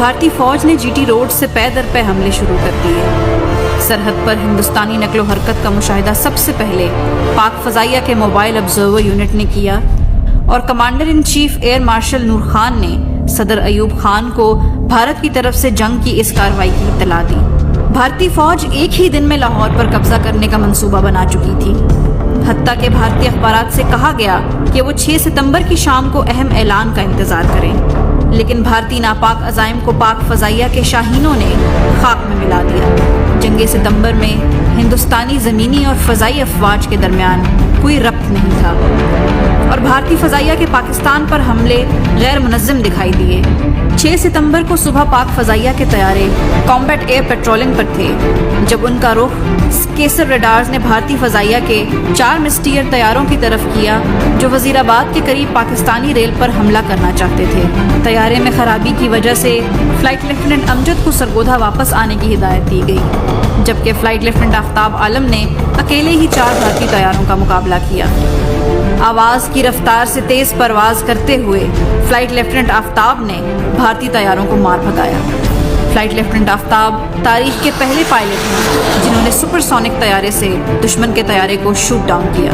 بھارتی فوج نے GT روڈ سے پے در پے حملے شروع کر دیے۔ سرحد پر ہندوستانی نقل و حرکت کا مشاہدہ سب سے پہلے پاک فضائیہ کے موبائل آبزرور یونٹ نے کیا اور commander in chief air marshal Nur Khan نے صدر ایوب خان کو بھارت کی طرف سے جنگ کی اس کارروائی کی اطلاع دی۔ بھارتی فوج ایک ہی دن میں لاہور پر قبضہ کرنے کا منصوبہ بنا چکی تھی، حتیٰ کہ بھارتی اخبارات سے کہا گیا کہ وہ 6 ستمبر کی شام کو اہم اعلان کا انتظار کریں، لیکن بھارتی ناپاک عزائم کو پاک فضائیہ کے شاہینوں نے خاک میں ملا دیا۔ جنگ ستمبر میں ہندوستانی زمینی اور فضائی افواج کے درمیان کوئی ربط نہیں تھا اور بھارتی فضائیہ کے پاکستان پر حملے غیر منظم دکھائی دیے۔ 6 ستمبر کو صبح پاک فضائیہ کے طیارے کامبیٹ ایئر پیٹرولنگ پر تھے جب ان کا رخ کیسر ریڈارز نے بھارتی فضائیہ کے 4 مسٹیئر طیاروں کی طرف کیا جو وزیر آباد کے قریب پاکستانی ریل پر حملہ کرنا چاہتے تھے۔ طیارے میں خرابی کی وجہ سے فلائٹ لیفٹیننٹ امجد کو سرگودھا واپس آنے کی ہدایت دی گئی، جبکہ فلائٹ لیفٹیننٹ آفتاب عالم نے اکیلے ہی 4 بھارتی طیاروں کا مقابلہ کیا۔ آواز کی رفتار سے تیز پرواز کرتے ہوئے فلائٹ لیفٹیننٹ آفتاب نے بھارتی طیاروں کو مار بھگایا۔ فلائٹ لیفٹیننٹ آفتاب تاریخ کے پہلے پائلٹ ہیں جنہوں نے سپر سونک طیارے سے دشمن کے طیارے کو شوٹ ڈاؤن کیا۔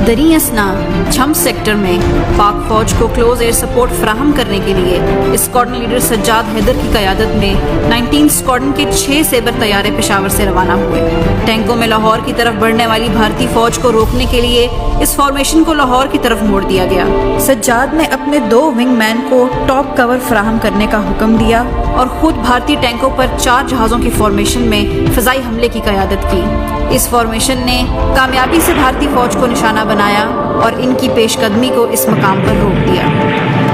دریں اثنا چھم سیکٹر میں پاک فوج کو کلوز ایئر سپورٹ فراہم کرنے کے لیے اسکواڈرن لیڈر سجاد حیدر کی قیادت میں 19 اسکواڈرن کے 6 سیبر طیارے پشاور سے روانہ ہوئے۔ ٹینکوں میں لاہور کی طرف بڑھنے والی بھارتی فوج کو روکنے کے لیے اس فارمیشن کو لاہور کی طرف موڑ دیا گیا۔ سجاد نے اپنے 2 ونگ مین کو ٹاپ کور فراہم کرنے کا حکم دیا اور خود بھارتی ٹینکوں پر 4 جہازوں کی فارمیشن میں فضائی حملے کی قیادت کی۔ اس فارمیشن نے کامیابی سے بھارتی فوج کو نشانہ بنایا اور ان کی پیش قدمی کو اس مقام پر روک دیا۔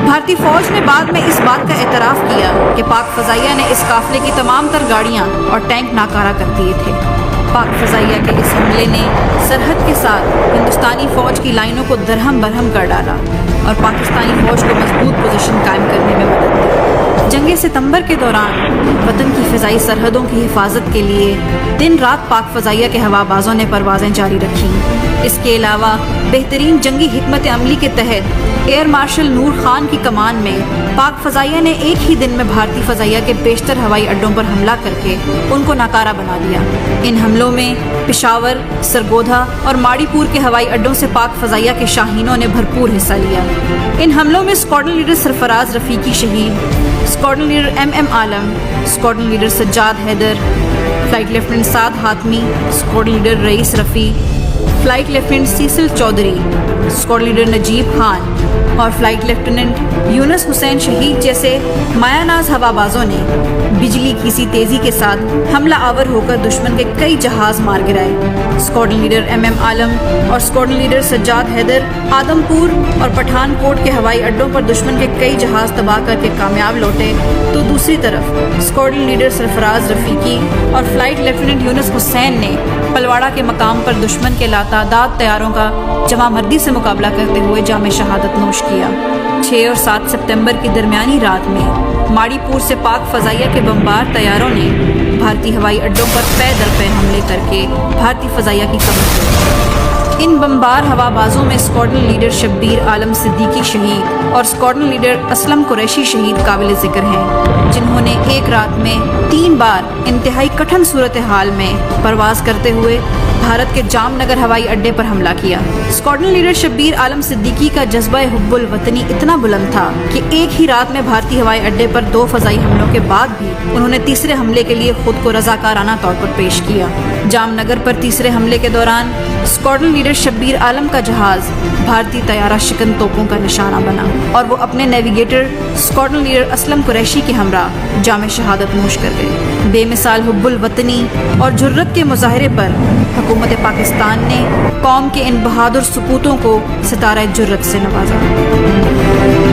بھارتی فوج نے بعد میں اس بات کا اعتراف کیا کہ پاک فضائیہ نے اس قافلے کی تمام تر گاڑیاں اور ٹینک ناکارہ کر دیے تھے۔ پاک فضائیہ کے اس حملے نے سرحد کے ساتھ ہندوستانی فوج کی لائنوں کو درہم برہم کر ڈالا اور پاکستانی فوج کو مضبوط پوزیشن قائم کرنے میں مدد دی۔ جنگ ستمبر کے دوران وطن کی فضائی سرحدوں کی حفاظت کے لیے دن رات پاک فضائیہ کے ہوا بازوں نے پروازیں جاری رکھیں۔ اس کے علاوہ بہترین جنگی حکمت عملی کے تحت ایئر مارشل نور خان کی کمان میں پاک فضائیہ نے ایک ہی دن میں بھارتی فضائیہ کے بیشتر ہوائی اڈوں پر حملہ کر کے ان کو ناکارہ بنا دیا۔ ان حملوں میں پشاور، سرگودھا اور ماڑی پور کے ہوائی اڈوں سے پاک فضائیہ کے شاہینوں نے بھرپور حصہ لیا۔ ان حملوں میں اسکواڈرن لیڈر سرفراز رفیقی شہید، squadron leader MM Alam, squadron leader Sajjad Haider, flight lieutenant Saad Hatmi, squadron leader Rais Rafi, flight lieutenant Cecil Chaudhry, squadron leader Najeeb Khan اور فلائٹ لیفٹیننٹ یونس حسین شہید جیسے مایہ ناز ہوا بازوں نے بجلی کی سی تیزی کے ساتھ حملہ آور ہو کر دشمن کے کئی جہاز مار گرائے۔ اسکواڈرن لیڈر MM عالم اور اسکواڈرن لیڈر سجاد حیدر آدم پور اور پٹھان کوٹ کے ہوائی اڈوں پر دشمن کے کئی جہاز تباہ کر کے کامیاب لوٹے، تو دوسری طرف اسکواڈرن لیڈر سرفراز رفیقی اور فلائٹ لیفٹیننٹ یونس حسین نے پلواڑہ کے مقام پر دشمن کے لاتعداد طیاروں کا جمع مردی سے مقابلہ کرتے ہوئے جام شہادت نوش کیا۔ 6 اور 7 ستمبر کی درمیانی رات میں ماڑی پور سے پاک فضائیہ کے بمبار طیاروں نے بھارتی ہوائی اڈوں پر پے در پے حملے کر کے بھارتی فضائیہ کی کمر توڑی۔ ان بمبار ہوا بازوں میں اسکواڈرن لیڈر شبیر عالم صدیقی شہید اور اسکواڈرن لیڈر اسلم قریشی شہید قابل ذکر ہیں، جنہوں نے ایک رات میں 3 بار انتہائی کٹھن صورتحال میں پرواز کرتے ہوئے بھارت کے جام نگر ہوائی اڈے پر حملہ کیا۔ اسکواڈرن لیڈر شبیر عالم صدیقی کا جذبہ حب الوطنی اتنا بلند تھا کہ ایک ہی رات میں بھارتی ہوائی اڈے پر 2 فضائی حملوں کے بعد بھی انہوں نے تیسرے حملے کے لیے خود کو رضاکارانہ طور پر پیش کیا۔ جام نگر پر تیسرے حملے کے دوران اسکواڈرن لیڈر شبیر عالم کا جہاز بھارتی طیارہ شکن توپوں کا نشانہ بنا اور وہ اپنے navigator squadron leader Aslam Qureshi کے ہمراہ جام شہادت نوش کر گئے۔ بے مثال حب الوطنی اور جرت کے مظاہرے پر حکومت پاکستان نے قوم کے ان بہادر سپوتوں کو ستارہ جرت سے نوازا۔